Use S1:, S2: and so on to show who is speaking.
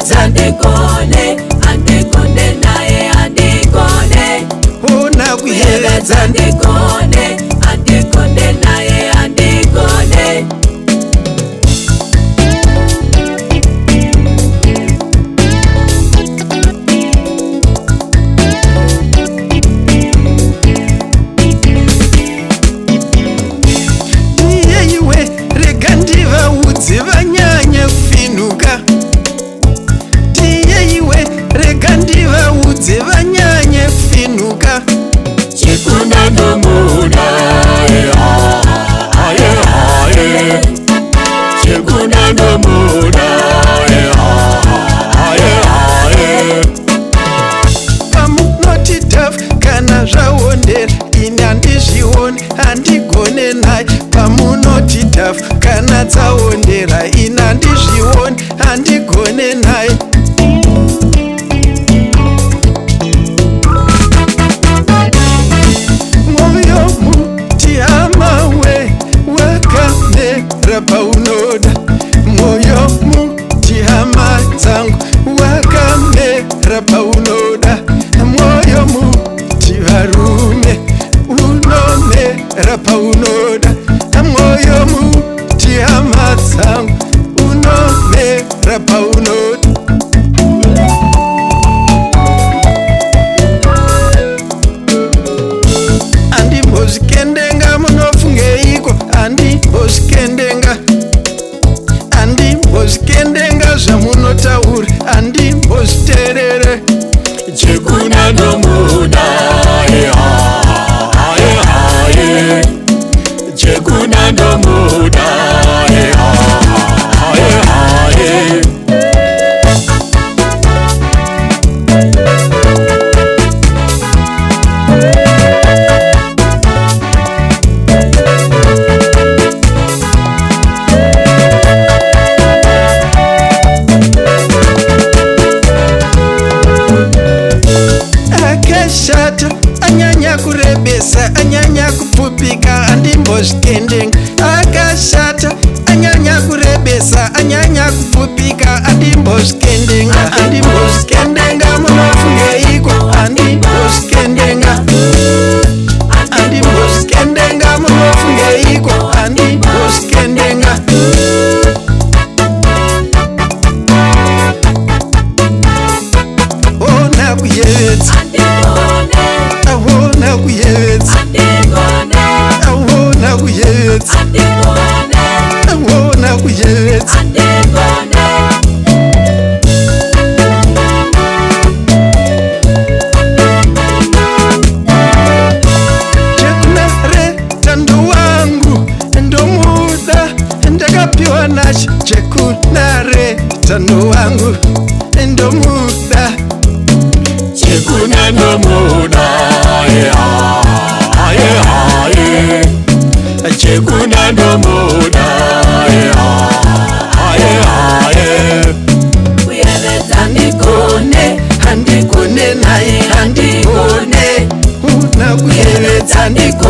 S1: Handigone, Handigone, Naye, Handigone.
S2: Ona kuyevedza
S1: Handigone, Handigone, Naye, Handigone.
S2: Iyeyiwe rega ndivaudze vanyanye kufinuka. Rega ndivaudze vanyanye kufinuka.
S1: Chikuna nomuda, chikuna nomuda,
S2: Pamunoti tough kana zvaondera ini handizvioni handigone naye. Pamunoti tough kana dzaondera ini handizvioni handigone naye. Paunoda moyo mutihama dzangu wakamera paunoda moyo mutivarume unomera paunoda moyo mutihama dzangu unomera paunoda. Andimbozvikendenga munofungeiko andimbozvikendenga andimbozvikendenga zvamunotaura andimbozviterere.
S1: chikuna nomuda, chikuna nomuda,
S2: Akashata anyanya kurebesa anyanya kupfupika andimbozvikendenga. Akashata anyanya kurebesa anyanya kupfupika andimbozvikendenga. Andimbozvikendenga munofungeiko andimbozvikendenga. Andimbozvikendenga munofungeiko andimbozvikendenga. Ona kuyevedza awona kuyevedza awona kuyevedza awona kuyevedza. Chekunare tando wangu ndomuda ndakapiwa nacho. Chekunare tando wangu ndomuda.
S1: chikuna nomuda, chikuna nomuda, kuyevedza Handigone,
S2: Handigone naye handigone. Una kuyevedza
S1: Handigone.